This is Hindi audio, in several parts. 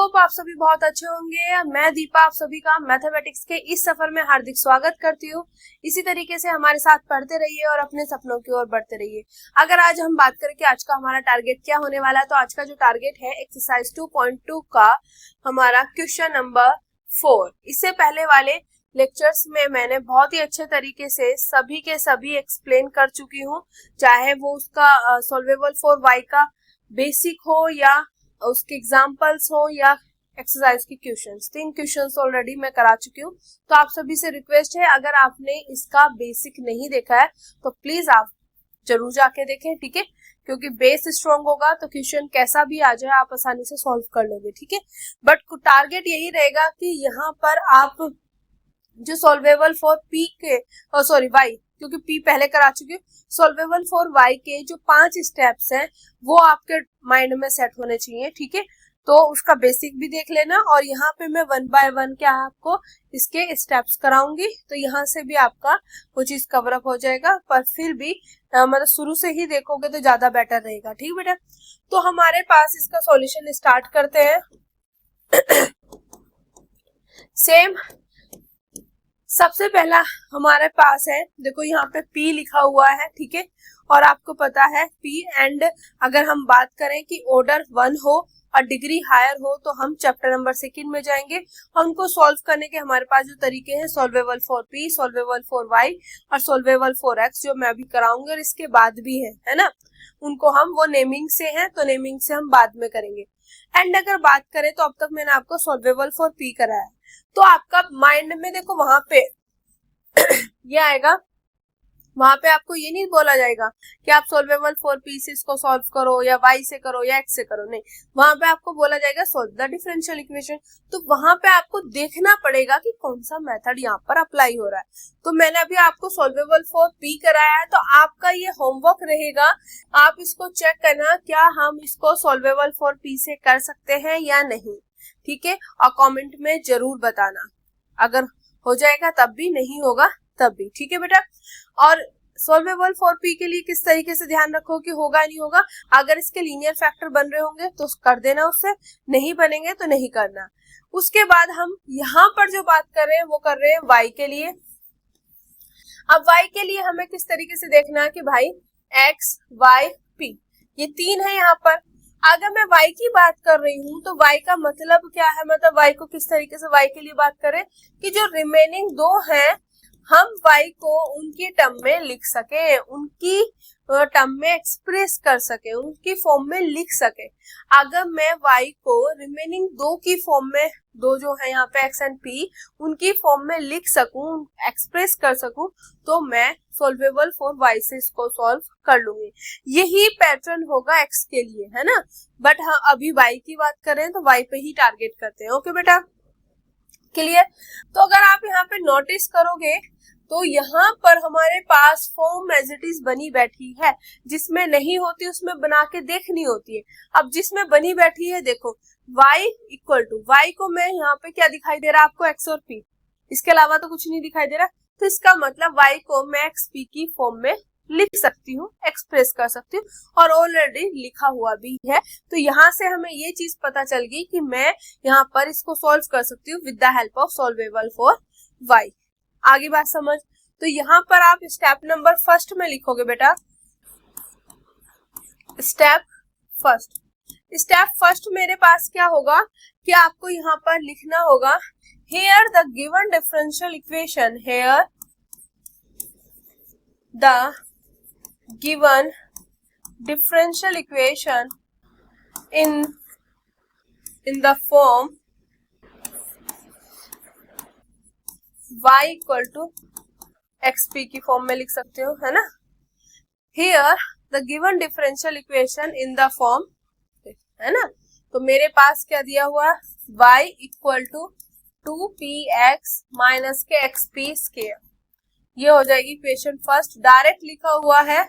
होप आप सभी बहुत अच्छे होंगे। मैं दीपा आप सभी का मैथमेटिक्स के इस सफर में हार्दिक स्वागत करती हूँ। इसी तरीके से हमारे साथ पढ़ते रहिए और अपने सपनों की ओर बढ़ते रहिए। अगर आज हम बात करें कि आज का हमारा टारगेट क्या होने वाला है, तो आज का जो टारगेट है एक्सरसाइज 2.2 का हमारा क्वेश्चन नंबर 4। इससे पहले वाले लेक्चर्स में मैंने बहुत ही अच्छे तरीके से सभी के सभी एक्सप्लेन कर चुकी हूँ, चाहे वो उसका सॉल्वेबल फॉर वाई का बेसिक हो या उसके एग्जाम्पल्स हो या एक्सरसाइज के क्वेश्चंस। 3 क्वेश्चंस ऑलरेडी मैं करा चुकी हूँ। तो आप सभी से रिक्वेस्ट है, अगर आपने इसका बेसिक नहीं देखा है तो प्लीज आप जरूर जाके देखें, ठीक है, क्योंकि बेस स्ट्रॉन्ग होगा तो क्वेश्चन कैसा भी आ जाए आप आसानी से सॉल्व कर लोगे, ठीक है। बट टारगेट यही रहेगा कि यहाँ पर आप जो सॉल्वेबल फॉर पी के सॉरी वाई, क्योंकि पी पहले करा चुकी हूँ, सॉल्वेबल फॉर वाई के जो 5 स्टेप्स हैं वो आपके माइंड में सेट होने चाहिए, ठीक है। तो उसका बेसिक भी देख लेना और यहाँ पे मैं 1 बाय 1 क्या आपको इसके स्टेप्स कराऊंगी, तो यहाँ से भी आपका वो चीज कवर अप हो जाएगा। पर फिर भी मतलब शुरू से ही देखोगे तो ज्यादा बेटर रहेगा, ठीक बेटा। तो हमारे पास इसका सॉल्यूशन स्टार्ट करते हैं। सेम सबसे पहला हमारे पास है, देखो यहाँ पे P लिखा हुआ है, ठीक है, और आपको पता है P एंड अगर हम बात करें कि ऑर्डर 1 हो और डिग्री हायर हो तो हम चैप्टर नंबर 2 में जाएंगे और उनको सॉल्व करने के हमारे पास जो तरीके हैं solvable for P, solvable for Y और सॉल्वेबल फॉर X, जो मैं अभी कराऊंगी और इसके बाद भी है ना, उनको हम वो नेमिंग से हैं तो नेमिंग से हम बाद में करेंगे। एंड अगर बात करें तो अब तक मैंने आपको सॉल्वेबल फॉर P कराया है, तो आपका माइंड में देखो वहां पे ये आएगा, वहां पे आपको ये नहीं बोला जाएगा कि आप सॉल्वेबल फॉर P से इसको सॉल्व करो या Y से करो या X से करो, नहीं, वहां पे आपको बोला जाएगा सॉल्व द डिफरेंशियल इक्वेशन। तो वहां पे आपको देखना पड़ेगा कि कौन सा मेथड यहाँ पर अप्लाई हो रहा है। तो मैंने अभी आपको सॉल्वेबल फॉर P कराया है, तो आपका ये होमवर्क रहेगा, आप इसको चेक करना क्या हम इसको सॉल्वेबल फॉर P से कर सकते हैं या नहीं, ठीक है, और कमेंट में जरूर बताना, अगर हो जाएगा तब भी, नहीं होगा तब भी, ठीक है बेटा। और सॉल्वेबल फॉर P के लिए किस तरीके से ध्यान रखो कि होगा नहीं होगा, अगर इसके लीनियर फैक्टर बन रहे होंगे तो कर देना, उससे नहीं बनेंगे तो नहीं करना। उसके बाद हम यहाँ पर जो बात कर रहे हैं वो कर रहे हैं Y के लिए। अब Y के लिए हमें किस तरीके से देखना है कि भाई X, Y, P ये 3 है यहाँ पर। अगर मैं Y की बात कर रही हूँ तो Y का मतलब क्या है, मतलब Y को किस तरीके से Y के लिए बात करें कि जो रिमेनिंग 2 हैं हम Y को उनकी टर्म में लिख सके, उनकी टर्म में एक्सप्रेस कर सके, उनकी फॉर्म में लिख सके। अगर मैं Y को रिमेनिंग 2 की फॉर्म में, 2 जो है यहाँ पे X एंड P, उनकी फॉर्म में लिख सकूं, एक्सप्रेस कर सकूं, तो मैं सॉल्वेबल फॉर Y से इसको सॉल्व कर लूंगी। यही पैटर्न होगा X के लिए, है ना। बट हाँ अभी Y की बात करें तो Y पे ही टारगेट करते हैं, ओके बेटा, क्लियर। तो अगर आप यहाँ पे नोटिस करोगे तो यहाँ पर हमारे पास फॉर्म एज इट इज बनी बैठी है, जिसमें नहीं होती उसमें बना के देखनी होती है। अब जिसमें बनी बैठी है देखो y इक्वल टू, y को मैं यहाँ पे क्या दिखाई दे रहा है आपको, x और p, इसके अलावा तो कुछ नहीं दिखाई दे रहा, तो इसका मतलब y को मैं xp की फॉर्म में लिख सकती हूँ, एक्सप्रेस कर सकती हूँ, और ऑलरेडी लिखा हुआ भी है। तो यहाँ से हमें ये चीज पता चल गई कि मैं यहाँ पर इसको सॉल्व कर सकती हूँ with the help of solvable for y। आगे बात समझ। तो यहाँ पर आप स्टेप नंबर फर्स्ट में लिखोगे बेटा, स्टेप फर्स्ट मेरे पास क्या होगा कि आपको यहाँ पर लिखना होगा here the given differential equation, here the given differential equation in the form y equal to xp की फॉर्म में लिख सकते हो, है ना। Here the given differential equation in the form, है ना, तो मेरे पास क्या दिया हुआ, y equal to 2px minus के xp स्क्वायर, ये हो जाएगी इक्वेशन फर्स्ट। डायरेक्ट लिखा हुआ है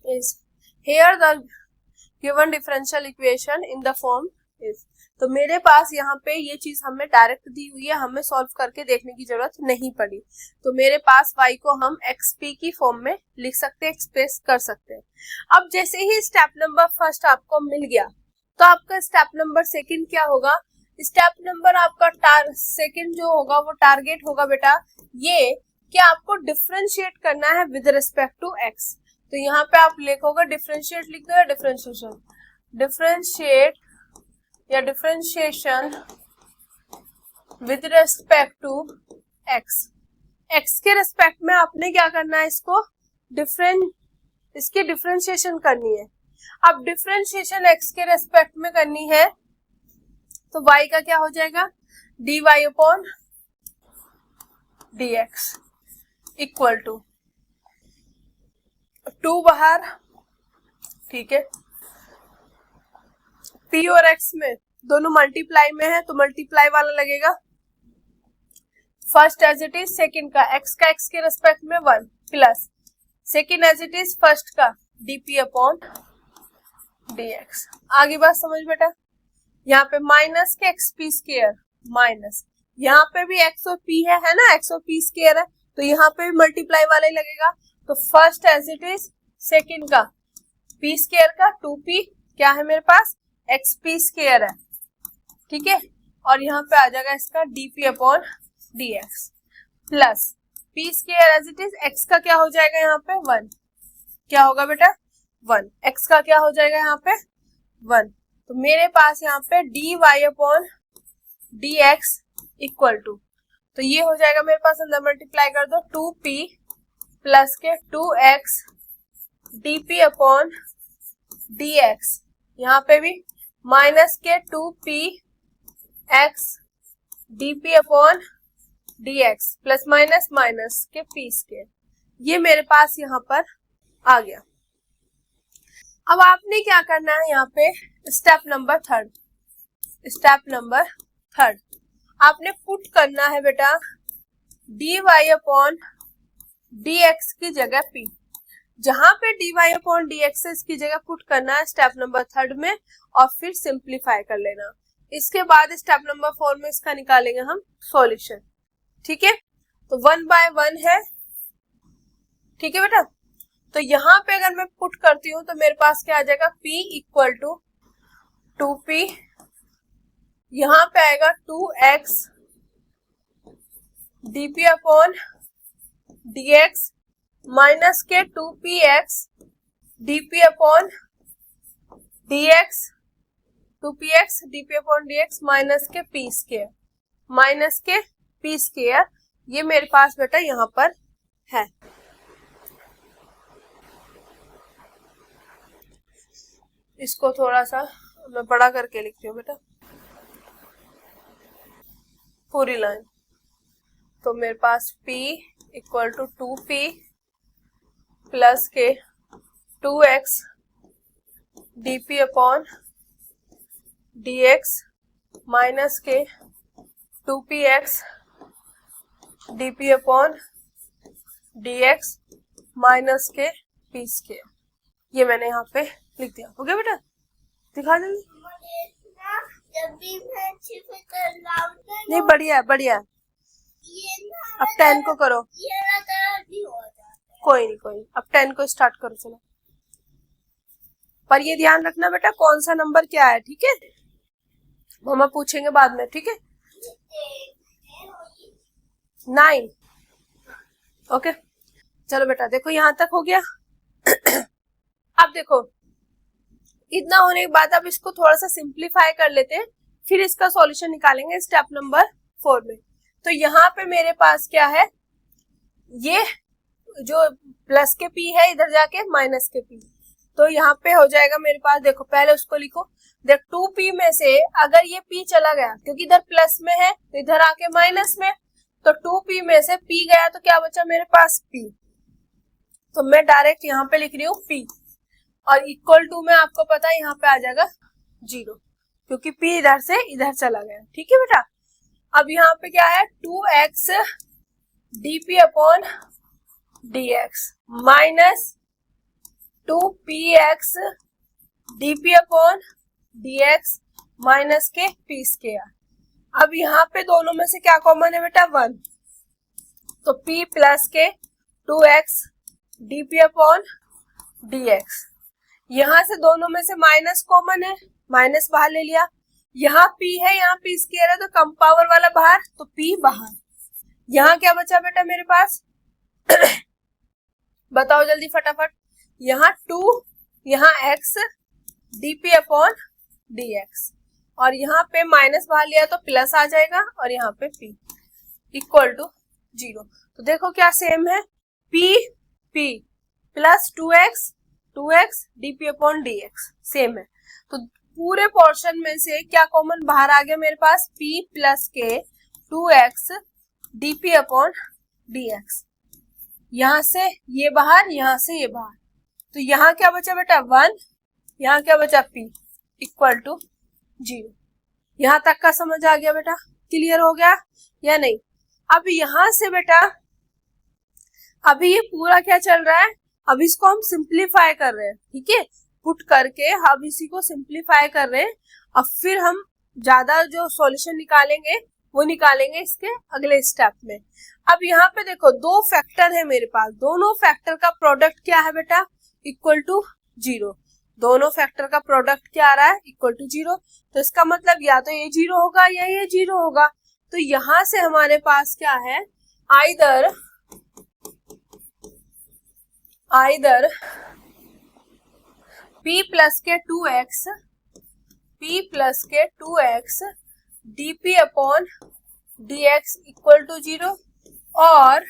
is here the given differential equation in the form is, तो मेरे पास यहाँ पे ये चीज हमें डायरेक्ट दी हुई है, हमें सॉल्व करके देखने की जरूरत नहीं पड़ी। तो मेरे पास y को हम xp की फॉर्म में लिख सकते हैं, एक्सप्रेस कर सकते हैं। अब जैसे ही स्टेप नंबर फर्स्ट आपको मिल गया तो आपका स्टेप नंबर सेकंड क्या होगा? स्टेप नंबर आपका सेकंड जो होगा वो टारगेट होगा बेटा ये कि आपको डिफरेंशिएट करना है विद रिस्पेक्ट टू एक्स। तो यहाँ पे आप लिखोगे डिफरेंशिएट लिख दो या डिफरेंशिएशन, डिफरेंशिएट या differentiation with respect to x. X के रिस्पेक्ट में आपने क्या करना है, इसकी डिफरेंशिएशन करनी है। अब डिफरेंशिएशन एक्स के रेस्पेक्ट में करनी है तो y का क्या हो जाएगा, dy upon dx equal to 2 बाहर, ठीक है, p और x में दोनों मल्टीप्लाई में है तो मल्टीप्लाई वाला लगेगा। First as it is second का x के रेस्पेक्ट में 1 plus second as it is first का dp अपॉन dx। आगे बात समझ बेटा, यहाँ पे माइनस के एक्स पी स्क्वायर माइनस, यहाँ पे भी एक्स और पी है ना, एक्स और पी स्क्वायर है तो यहाँ पे भी मल्टीप्लाई वाला ही लगेगा। तो first as it is second का पी स्क्वायर का 2p क्या है मेरे पास, एक्स पी स्क्वायर है, ठीक है, और यहाँ पे आ जाएगा इसका dp upon dx plus p square as it is x का क्या हो जाएगा यहाँ पे 1, क्या होगा बेटा 1, एक्स का क्या हो जाएगा यहाँ पे 1। तो मेरे पास यहाँ पे dy upon dx equal to, तो ये हो जाएगा मेरे पास, अंदर मल्टीप्लाई कर दो 2p प्लस के 2x dp अपॉन dx, यहाँ पे भी माइनस के 2p x dp upon dx plus minus minus के p स्क्वायर, ये मेरे पास यहाँ पर आ गया। अब आपने क्या करना है यहाँ पे, स्टेप नंबर थर्ड आपने पुट करना है बेटा dy अपॉन dx की जगह p, जहां पे dy अपॉन dx है इसकी जगह पुट करना है स्टेप नंबर थर्ड में और फिर सिंप्लीफाई कर लेना। इसके बाद स्टेप नंबर 4 में इसका निकालेंगे हम सॉल्यूशन, ठीक है। तो 1/1 है, ठीक है बेटा। तो यहाँ पे अगर मैं पुट करती हूँ तो मेरे पास क्या आ जाएगा, p इक्वल टू 2p, यहाँ पे आएगा 2x dp upon dx minus के 2px dp upon dx, 2px dp upon dx minus के p स्क्वायर, ये मेरे पास बेटा यहाँ पर है। इसको थोड़ा सा मैं बड़ा करके लिखती हूँ बेटा पूरी लाइन। तो मेरे पास p equal to 2p plus के 2x dp upon dx minus के 2px dp upon dx minus के p स्क्वायर, ये मैंने यहाँ पे लिख दिया। हो गया बेटा, दिखा दे। नहीं बढ़िया बढ़िया, अब 10 को करो, कोई नहीं, अब 10 को स्टार्ट करो चलो। पर ये ध्यान रखना बेटा कौन सा नंबर क्या है, ठीक है, मम्मा पूछेंगे बाद में, ठीक है। 9, ओके चलो बेटा, देखो यहाँ तक हो गया। अब देखो इतना होने के बाद अब इसको थोड़ा सा सिंप्लीफाई कर लेते हैं, फिर इसका सॉल्यूशन निकालेंगे स्टेप नंबर 4 में। तो यहाँ पे मेरे पास क्या है, ये जो प्लस के p है इधर जाके माइनस के p, तो यहाँ पे हो जाएगा मेरे पास, देखो पहले उसको लिखो, देख 2p में से अगर ये p चला गया क्योंकि इधर प्लस में है तो इधर आके माइनस में, तो 2p में से p गया तो क्या बचा मेरे पास p, तो मैं डायरेक्ट यहाँ पे लिख रही हूँ p, और इक्वल टू में आपको पता है यहाँ पे आ जाएगा 0 क्योंकि p इधर से इधर चला गया, ठीक है बेटा। अब यहाँ पे क्या है, 2x dp upon dx minus 2px dp upon dx minus के p स्क्वायर। अब यहाँ पे दोनों में से क्या कॉमन है बेटा, 1, तो p प्लस के 2x dp अपॉन dx, यहाँ से दोनों में से माइनस कॉमन है, माइनस बाहर ले लिया। यहाँ p है, यहाँ p स्क्वायर है, तो कम पावर वाला बाहर, तो p बाहर। यहाँ क्या बचा बेटा मेरे पास? बताओ जल्दी फटाफट। यहाँ 2, यहाँ x dp अपॉन dx, और यहाँ पे माइनस बाहर लिया तो प्लस आ जाएगा, और यहाँ पे p इक्वल टू 0। तो देखो क्या सेम है, p plus 2x dp upon dx same है। तो पूरे पोर्शन में से क्या कॉमन बाहर आ गया मेरे पास? p प्लस के 2x dp अपॉन dx। यहां से ये बाहर, यहां से ये बाहर, तो यहाँ क्या बचा बेटा? 1, यहाँ क्या बचा? p equal to 0। यहां तक का समझ आ गया बेटा? क्लियर हो गया या नहीं? अब यहां से बेटा अभी ये पूरा क्या चल रहा है? अब इसको हम सिंप्लीफाई कर रहे हैं, ठीक है, पुट करके हम इसी को सिंप्लीफाई कर रहे हैं। अब फिर हम ज्यादा जो सॉल्यूशन निकालेंगे वो निकालेंगे इसके अगले स्टेप में। अब यहाँ पे देखो 2 फैक्टर है मेरे पास, दोनों फैक्टर का प्रोडक्ट क्या है बेटा? Equal to 0। दोनों फैक्टर का प्रोडक्ट क्या आ रहा है? Equal to 0। तो इसका मतलब या तो ये 0 होगा या ये 0 होगा। तो यहां से हमारे पास क्या है? आइदर p प्लस के 2x dp upon dx equal to 0, और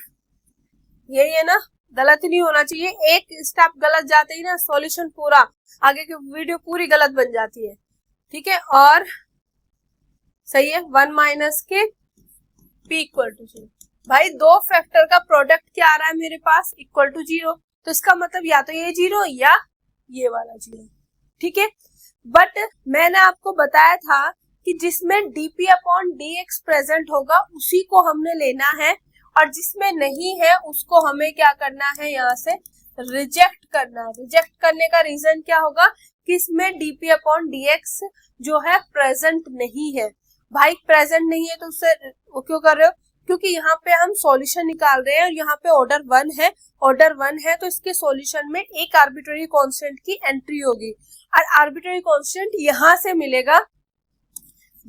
यही है ना, गलत नहीं होना चाहिए। एक स्टेप गलत जाते ही ना सॉल्यूशन पूरा, आगे की वीडियो पूरी गलत बन जाती है, ठीक है। और सही है 1 माइनस के p इक्वल टू 0। भाई 2 फैक्टर का प्रोडक्ट क्या आ रहा है मेरे पास? Equal to 0। तो इसका मतलब या तो ये 0 या ये वाला 0, ठीक है। बट मैंने आपको बताया था कि जिसमें dp अपॉन dx प्रेजेंट होगा उसी को हमने लेना है, और जिसमें नहीं है उसको हमें क्या करना है? यहाँ से रिजेक्ट करना है। रिजेक्ट करने का रीजन क्या होगा? कि इसमें dp अपॉन dx जो है प्रेजेंट नहीं है। भाई प्रेजेंट नहीं है तो उससे वो क्यों कर रहे हो? क्योंकि यहाँ पे हम सॉल्यूशन निकाल रहे हैं और यहाँ पे ऑर्डर 1 है, तो इसके सॉल्यूशन में एक आर्बिट्ररी कांस्टेंट की एंट्री होगी, और आर्बिट्ररी कांस्टेंट यहाँ से मिलेगा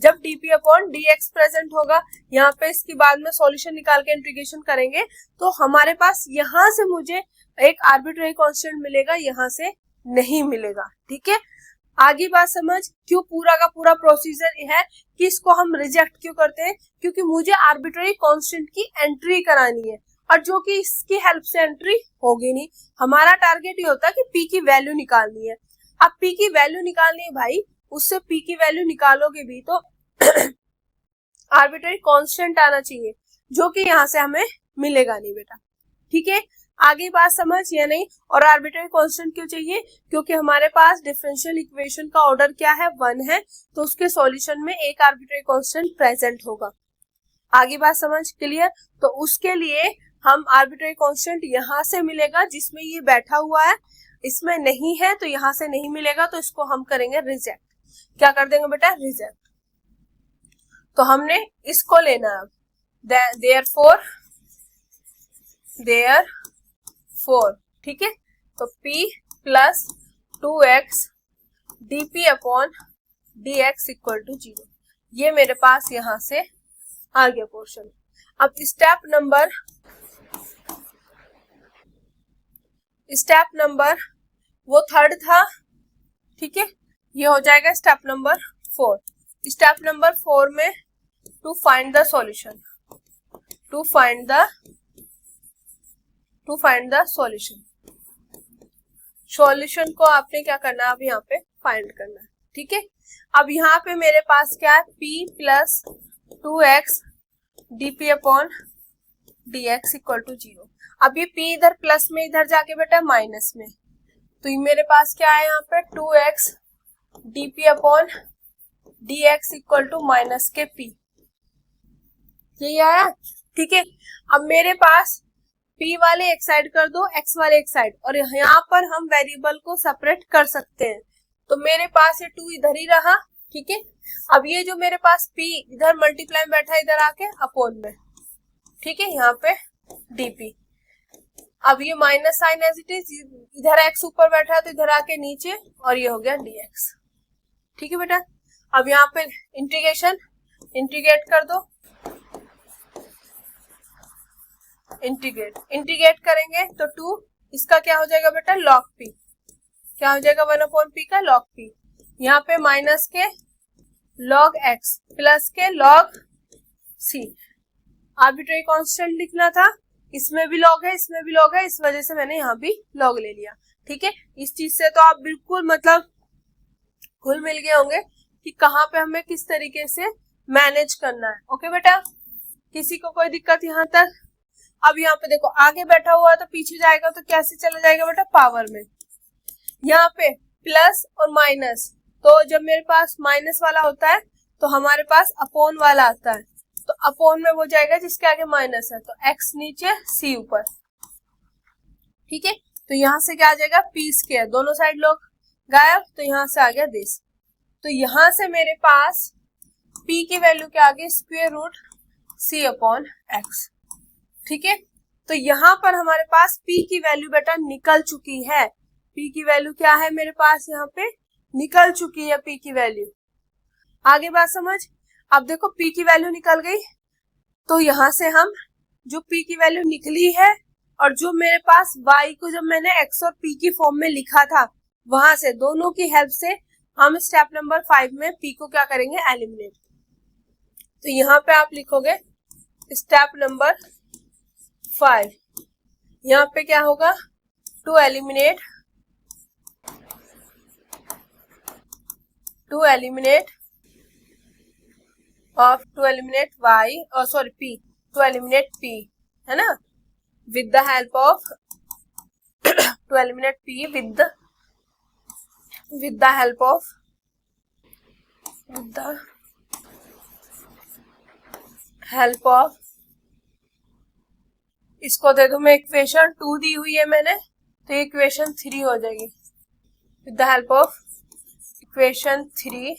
जब dp अपॉन dx प्रेजेंट होगा। यहाँ पे इसके बाद में सॉल्यूशन निकाल के इंटीग्रेशन करेंगे तो हमारे पास यहाँ से मुझे एक आर्बिट्ररी कांस्टेंट मिलेगा, यहाँ से नहीं मिलेगा, ठीक है। आगे बात समझ, क्यों पूरा का पूरा प्रोसीजर है कि इसको हम रिजेक्ट क्यों करते हैं? क्योंकि मुझे आर्बिट्ररी कांस्टेंट की एंट्री करानी है, और जो कि इसकी हेल्प से एंट्री होगी नहीं। हमारा टारगेट ये होता है कि p की वैल्यू निकालनी है। अब p की वैल्यू निकालनी है भाई, उससे p की वैल्यू निकालोगे भी तो आर्बिट्ररी कांस्टेंट आना चाहिए, जो कि यहाँ से हमें मिलेगा नहीं बेटा, ठीक है। आगे बात समझ या नहीं? और आर्बिट्ररी कांस्टेंट क्यों चाहिए? क्योंकि हमारे पास डिफरेंशियल इक्वेशन का ऑर्डर क्या है? 1 है, तो उसके सॉल्यूशन में एक आर्बिट्ररी कांस्टेंट प्रेजेंट होगा। आगे बात समझ क्लियर? तो उसके लिए हम आर्बिट्ररी कांस्टेंट यहाँ से मिलेगा जिसमें ये बैठा हुआ है, इसमें नहीं है तो यहाँ से नहीं मिलेगा, तो इसको हम करेंगे रिजेक्ट। क्या कर देंगे बेटा? रिजेक्ट। तो हमने इसको लेना है। देयरफॉर ठीक है, तो p plus 2x dp upon dx equal to 0, ये मेरे पास यहाँ से आ गया पोर्शन। अब स्टेप नंबर वो 3rd था, ठीक है, ये हो जाएगा स्टेप नंबर 4। स्टेप नंबर 4 में to find the solution, solution को आपने क्या करना है? अब यहाँ पे फाइंड करना है, ठीक है। अब यहाँ पे मेरे पास क्या है? p plus 2x dp upon dx equal to 0। अब ये p इधर प्लस में, इधर जाके बेटा माइनस में, तो ये मेरे पास क्या है? यहाँ पे 2x dp upon dx equal to minus के p, यही आया, ठीक है। अब मेरे पास p वाले एक साइड कर दो, x वाले एक साइड, और यहाँ पर हम वेरिएबल को सेपरेट कर सकते हैं। तो मेरे पास ये 2 इधर ही रहा, ठीक है। अब ये जो मेरे पास p इधर मल्टीप्लाई में बैठा, इधर आके अपॉन में, ठीक है, यहाँ पे dp। अब ये minus sign as it is, इधर एक्स ऊपर बैठा है तो इधर आके नीचे, और ये हो गया dx। ठीक है बेटा, अब यहाँ पे इंटीग्रेट कर दो, इंटीग्रेट करेंगे तो 2, इसका क्या हो जाएगा बेटा log p, क्या हो जाएगा 1/p का log p, यहाँ पे माइनस के log x प्लस के log c, आर्बिट्रेरी कांस्टेंट लिखना था, इसमें भी log है इसमें भी log है, इस वजह से मैंने यहाँ भी log ले लिया। ठीक है, इस चीज से तो आप बिल्कुल मतलब घुल मिल गए होंगे कि कहाँ पे हमें किस तरीके से मैनेज करना है। ओके बेटा, किसी को कोई दिक्कत यहाँ तक? अब यहाँ पे देखो आगे बैठा हुआ है तो पीछे जाएगा तो कैसे चला जाएगा बेटा, पावर में। यहाँ पे प्लस और माइनस, तो जब मेरे पास माइनस वाला होता है तो हमारे पास अपॉन वाला आता है, तो अपॉन में वो जाएगा जिसके आगे माइनस है, तो x नीचे c ऊपर। ठीक है, तो यहाँ से क्या आ जाएगा p स्क्वायर, दोनों साइड लोग गायब, तो यहाँ से आ गया दिस। तो यहाँ से मेरे पास p की वैल्यू क्या आ गई, square root c upon x। ठीक है, तो यहाँ पर हमारे पास p की वैल्यू बेटा निकल चुकी है, p की वैल्यू क्या है मेरे पास यहाँ पे निकल चुकी है p की वैल्यू। आगे बात समझ। अब देखो p की वैल्यू निकल गई, तो यहाँ से हम जो p की वैल्यू निकली है और जो मेरे पास y को जब मैंने x और p की फॉर्म में लिखा था, वहां से दोनों की हेल्प से हम स्टेप नंबर 5 में p को क्या करेंगे, एलिमिनेट। तो यहाँ पे आप लिखोगे स्टेप नंबर 5, यहाँ पे क्या होगा, टू एलिमिनेट y, और sorry p, to eliminate p, है ना, with the help of to eliminate p with the help of इसको दे दो मैं इक्वेशन 2 दी हुई है मैंने, तो इक्वेशन 3 हो जाएगी, with the help of equation 3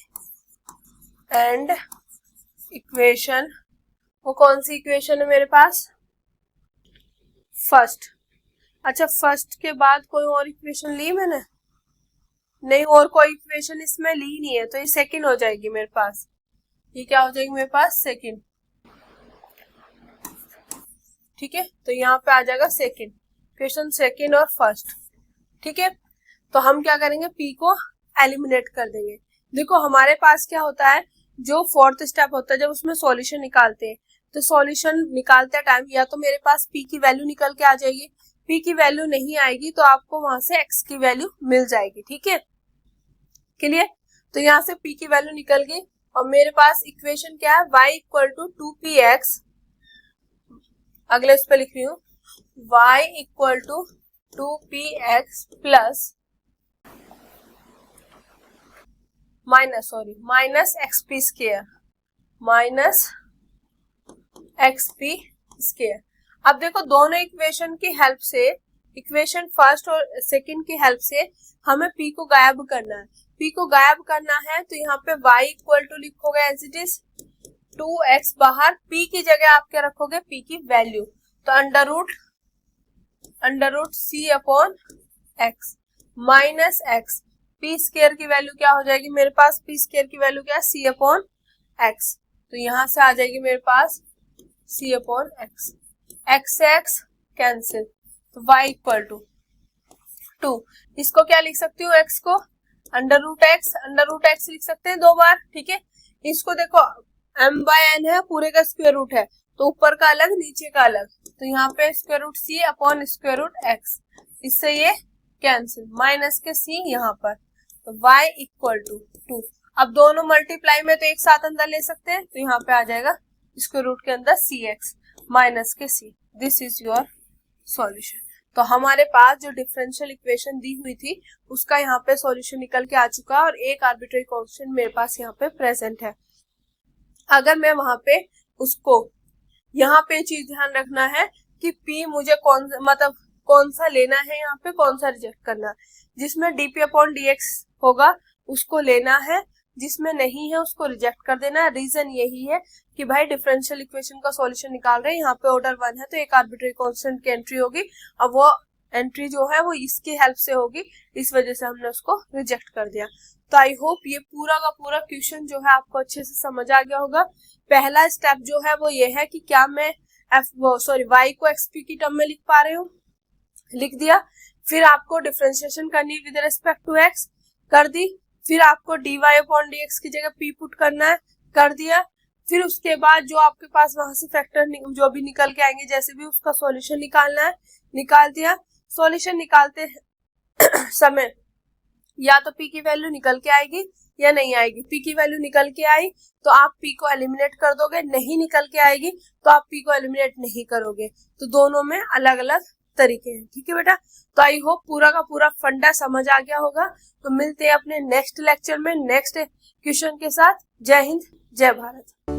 and equation, वो कौन सी इक्वेशन है मेरे पास, फर्स्ट। अच्छा, फर्स्ट के बाद कोई और इक्वेशन ली मैंने? नहीं, और कोई इक्वेशन इसमें ली नहीं है, तो ये सेकंड हो जाएगी मेरे पास। ये क्या हो जाएगी मेरे पास, सेकंड। ठीक है, तो यहाँ पे आ जाएगा सेकंड, इक्वेशन सेकंड और फर्स्ट। ठीक है, तो हम क्या करेंगे, p को एलिमिनेट कर देंगे। देखो हमारे पास क्या होता है, जो फोर्थ स्टेप होता है जब उसमें सॉल्यूशन निकालते हैं, तो सॉल्यूशन निकालते टाइम या तो मेरे पास p की वैल्यू निकल के आ जाएगी, p की वैल्यू नहीं आएगी तो आपको वहां से x की वैल्यू मिल जाएगी। ठीक है, क्लियर? तो यहाँ से p की वैल्यू निकल गई और मेरे पास इक्वेशन क्या है, y इक्वल टू 2px, अगले उस पर लिख रही हूँ, y equal to 2px plus minus xp square, अब देखो दोनों इक्वेशन की हेल्प से, इक्वेशन फर्स्ट और सेकंड की हेल्प से हमें p को गायब करना है। p को गायब करना है तो यहाँ पे y इक्वल टू लिखोगे एज इट इज 2x, बाहर p की जगह आप क्या रखोगे, p की वैल्यू, तो under root c upon x minus x, p square की वैल्यू क्या हो जाएगी मेरे पास, p स्क्वायर की वैल्यू क्या है, c अपॉन x, तो यहाँ से आ जाएगी मेरे पास c अपॉन x, x से x कैंसिल, तो y इक्वल टू 2, इसको क्या लिख सकती हूँ, x को अंडर रूट x लिख सकते हैं 2 बार। ठीक है, इसको देखो m/n है, पूरे का स्क्वायर रूट है, तो ऊपर का अलग नीचे का अलग, तो यहाँ पे square root c upon square root x, इससे ये कैंसिल, माइनस के c यहाँ पर, तो y इक्वल टू 2। अब दोनों मल्टीप्लाई में तो एक साथ अंदर ले सकते हैं, तो यहाँ पे आ जाएगा स्क्वायर रूट के अंदर cx माइनस के c, this is your solution. तो हमारे पास जो डिफरेंशियल इक्वेशन दी हुई थी उसका यहाँ पे सॉल्यूशन निकल के आ चुका है और एक आर्बिट्रेरी कांस्टेंट मेरे पास यहाँ पे प्रेजेंट है। अगर मैं वहां पे उसको, यहाँ पे चीज ध्यान रखना है कि p मुझे कौन सा लेना है, यहाँ पे कौन सा रिजेक्ट करना है, जिसमें dp अपॉन dx होगा उसको लेना है, जिसमें नहीं है उसको रिजेक्ट कर देना है। रीजन यही है कि भाई डिफरेंशियल इक्वेशन का सॉल्यूशन निकाल रहे हैं, यहाँ पे ऑर्डर 1 है तो एक आर्बिट्रेरी कांस्टेंट की एंट्री होगी, अब वो एंट्री जो है वो इसकी हेल्प से होगी, इस वजह से हमने उसको रिजेक्ट कर दिया। तो आई होप ये पूरा का पूरा क्वेश्चन जो है आपको अच्छे से समझ आ गया होगा। पहला स्टेप जो है वो ये है कि क्या मैं y को xp की टर्म में लिख पा रही हूँ, लिख दिया। फिर आपको डिफरेंशिएशन करनी विद रिस्पेक्ट टू x, कर दी। फिर आपको dy अपॉन dx की जगह p पुट करना है, कर दिया। फिर उसके बाद जो आपके पास वहां से फैक्टर जो भी निकल के आएंगे जैसे भी, उसका सॉल्यूशन निकालना है, निकाल दिया। सॉल्यूशन निकालते समय या तो p की वैल्यू निकल के आएगी या नहीं आएगी। p की वैल्यू निकल के आई तो आप p को एलिमिनेट कर दोगे, नहीं निकल के आएगी तो आप p को एलिमिनेट नहीं करोगे। तो दोनों में अलग अलग तरीके हैं, ठीक है बेटा। तो आई होप पूरा का पूरा फंडा समझ आ गया होगा। तो मिलते हैं अपने नेक्स्ट लेक्चर में नेक्स्ट क्वेश्चन के साथ। जय हिंद, जय भारत।